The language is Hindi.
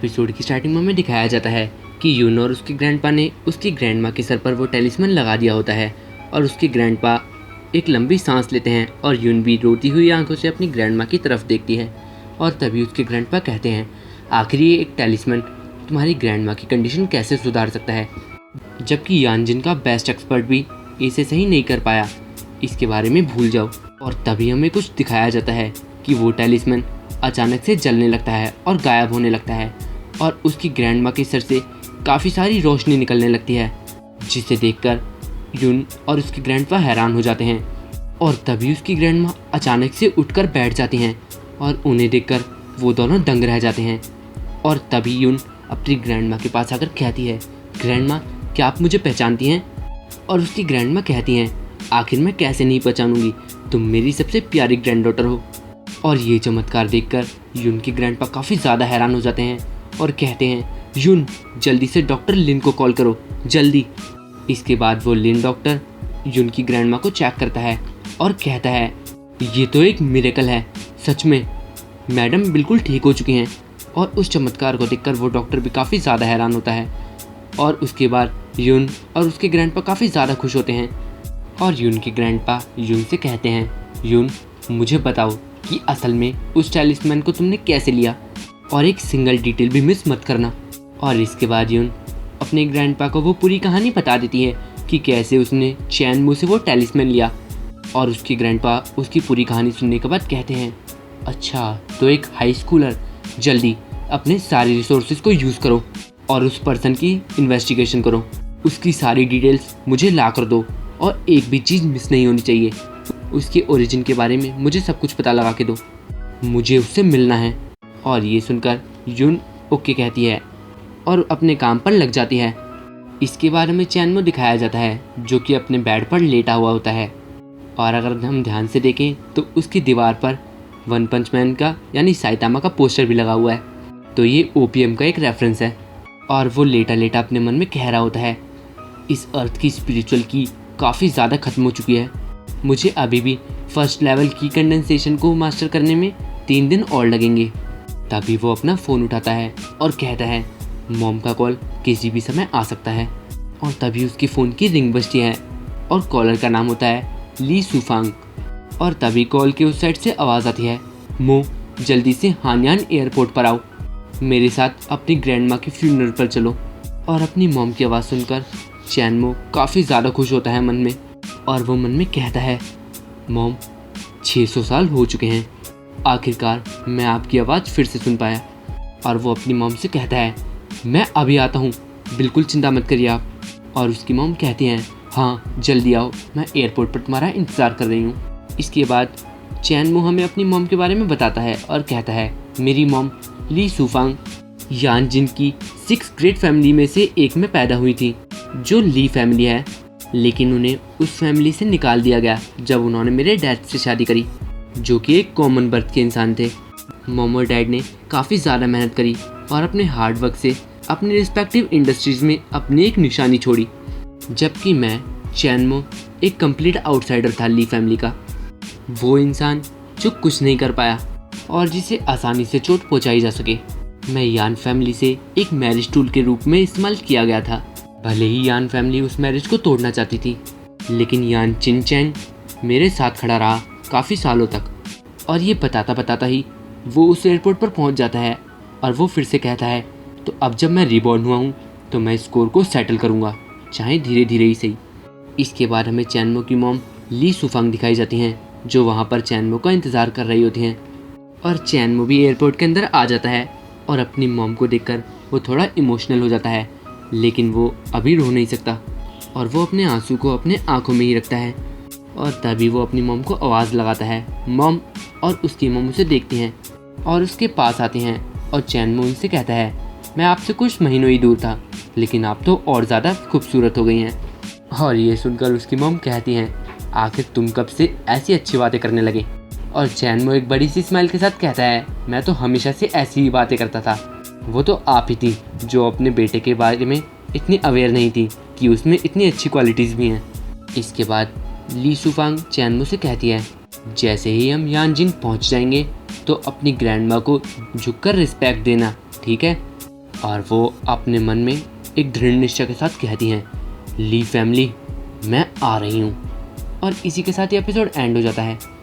एपिसोड की स्टार्टिंग में हमें दिखाया जाता है कि यून और उसके ग्रैंडपा ने उसकी ग्रैंडमा के सर पर वो टेलिस्मन लगा दिया होता है और उसके ग्रैंडपा एक लंबी सांस लेते हैं और यून भी रोती हुई आंखों से अपनी ग्रैंडमा की तरफ देखती है। और तभी उसके ग्रैंडपा कहते हैं, आखिर ये एक टेलिस्मन तुम्हारी ग्रैंडमा की कंडीशन कैसे सुधार सकता है, जबकि यान जिनका बेस्ट एक्सपर्ट भी इसे सही नहीं कर पाया, इसके बारे में भूल जाओ। और तभी हमें कुछ दिखाया जाता है कि वो टेलिस्मन अचानक से जलने लगता है और गायब होने लगता है और उसकी ग्रैंडमा के सर से काफ़ी सारी रोशनी निकलने लगती है, जिसे देखकर यून और उसके ग्रैंडपा हैरान हो जाते हैं। और तभी उसकी ग्रैंडमा अचानक से उठकर बैठ जाती हैं और उन्हें देखकर वो दोनों दंग रह जाते हैं। और तभी यून अपनी ग्रैंडमा के पास आकर कहती है, ग्रैंडमा क्या आप मुझे पहचानती हैं? और उसकी ग्रैंडमा कहती हैं, आखिर मैं कैसे नहीं पहचानूंगी, तुम मेरी सबसे प्यारी ग्रैंड डॉटर हो। और ये चमत्कार देखकर यून के ग्रैंडपा काफ़ी ज़्यादा हैरान हो जाते हैं और कहते हैं, यून जल्दी से डॉक्टर लिन को कॉल करो, जल्दी। इसके बाद वो लिन डॉक्टर यून की ग्रैंडमा को चेक करता है और कहता है, ये तो एक मिरेकल है, सच में मैडम बिल्कुल ठीक हो चुकी हैं। और उस चमत्कार को देखकर वो डॉक्टर भी काफ़ी ज़्यादा हैरान होता है। और उसके बाद यून और उसके ग्रैंडपा काफ़ी ज़्यादा खुश होते हैं। और यून के ग्रैंडपा यून से कहते हैं, यून मुझे बताओ कि असल में उस टेलिस्मैन को तुमने कैसे लिया, और एक सिंगल डिटेल भी मिस मत करना। और इसके बाद यून अपने ग्रैंडपा को वो पूरी कहानी बता देती है कि कैसे उसने चैन मू से वो टेलिस्मैन लिया। और उसकी ग्रैंडपा उसकी पूरी कहानी सुनने के बाद कहते हैं, अच्छा तो एक हाई स्कूलर, जल्दी अपने सारे रिसोर्सेज को यूज़ करो और उस पर्सन की इन्वेस्टिगेशन करो, उसकी सारी डिटेल्स मुझे ला कर दो और एक भी चीज़ मिस नहीं होनी चाहिए। उसके ओरिजिन के बारे में मुझे सब कुछ पता लगा के दो, मुझे उससे मिलना है। और ये सुनकर यून ओके कहती है और अपने काम पर लग जाती है। इसके बारे में चैनमो दिखाया जाता है जो कि अपने बेड पर लेटा हुआ होता है। और अगर हम ध्यान से देखें तो उसकी दीवार पर वन पंच मैन का यानी साइतामा का पोस्टर भी लगा हुआ है, तो ये ओपीएम का एक रेफरेंस है। और वो लेटा लेटा अपने मन में कह रहा होता है, इस अर्थ की स्पिरिचुअल की काफ़ी ज़्यादा ख़त्म हो चुकी है, मुझे अभी भी फर्स्ट लेवल की कंडेंसेशन को मास्टर करने में 3 दिन और लगेंगे। तभी वो अपना फ़ोन उठाता है और कहता है, मॉम का कॉल किसी भी समय आ सकता है। और तभी उसके फ़ोन की रिंग बजती है और कॉलर का नाम होता है ली सुफांग। और तभी कॉल के उस साइड से आवाज़ आती है, मो जल्दी से हानयान एयरपोर्ट पर आओ, मेरे साथ अपनी ग्रैंडमा के फ्यूनरल पर चलो। और अपनी मॉम की आवाज़ सुनकर चैनमो काफ़ी ज़्यादा खुश होता है मन में, और वो मन में कहता है, मॉम 600 साल हो चुके हैं, आखिरकार मैं आपकी आवाज़ फिर से सुन पाया। और वो अपनी मॉम से कहता है, मैं अभी आता हूँ, बिल्कुल चिंता मत करिए आप। और उसकी मॉम कहती हैं, हाँ जल्दी आओ, मैं एयरपोर्ट पर तुम्हारा इंतज़ार कर रही हूँ। इसके बाद चैनमो हमें अपनी मॉम के बारे में बताता है और कहता है, मेरी मॉम ली सुफांग यान जिन की 6 ग्रेट फैमिली में से एक में पैदा हुई थी, जो ली फैमिली है, लेकिन उन्हें उस फैमिली से निकाल दिया गया जब उन्होंने मेरे डैड से शादी करी, जो कि एक कॉमन बर्थ के इंसान थे। मॉम और डैड ने काफ़ी ज़्यादा मेहनत करी और अपने हार्ड वर्क से अपने रिस्पेक्टिव इंडस्ट्रीज़ में अपनी एक निशानी छोड़ी, जबकि मैं चैनमो एक कंप्लीट आउटसाइडर था ली फैमिली का, वो इंसान जो कुछ नहीं कर पाया और जिसे आसानी से चोट पहुंचाई जा सके। मैं यान फैमिली से एक मैरिज टूल के रूप में इस्तेमाल किया गया था। भले ही यान फैमिली उस मैरिज को तोड़ना चाहती थी, लेकिन यान चिन चैन मेरे साथ खड़ा रहा काफ़ी सालों तक। और ये बताता बताता ही वो उस एयरपोर्ट पर पहुंच जाता है और वो फिर से कहता है, तो अब जब मैं रिबॉर्न हुआ हूँ तो मैं स्कोर को सेटल करूँगा, चाहे धीरे धीरे ही सही। इसके बाद हमें चैनमो की मॉम ली सुफांग दिखाई जाती हैं, जो वहाँ पर चैनमो का इंतज़ार कर रही होती हैं। और चैनमो भी एयरपोर्ट के अंदर आ जाता है और अपनी मॉम को देखकर वो थोड़ा इमोशनल हो जाता है, लेकिन वो अभी रो नहीं सकता और वो अपने आंसू को अपने आंखों में ही रखता है। और तभी वो अपनी मॉम को आवाज़ लगाता है, मॉम। और उसकी मॉम उसे देखती हैं और उसके पास आती हैं और चैनमो उनसे कहता है, मैं आपसे कुछ महीनों ही दूर था, लेकिन आप तो और ज़्यादा खूबसूरत हो गई हैं। और ये सुनकर उसकी मॉम कहती हैं, आखिर तुम कब से ऐसी अच्छी बातें करने लगे? और चैनमो एक बड़ी सी स्माइल के साथ कहता है, मैं तो हमेशा से ऐसी ही बातें करता था, वो तो आप ही थी जो अपने बेटे के बारे में इतनी अवेयर नहीं थी कि उसमें इतनी अच्छी क्वालिटीज़ भी हैं। इसके बाद ली सुफांग चैनमो से कहती है, जैसे ही हम यानजिन पहुंच जाएंगे तो अपनी ग्रैंडमा को झुककर रिस्पेक्ट देना, ठीक है? और वो अपने मन में एक दृढ़ निश्चय के साथ कहती हैं, ली फैमिली, मैं आ रही हूँ। और इसी के साथ ये एपिसोड एंड हो जाता है।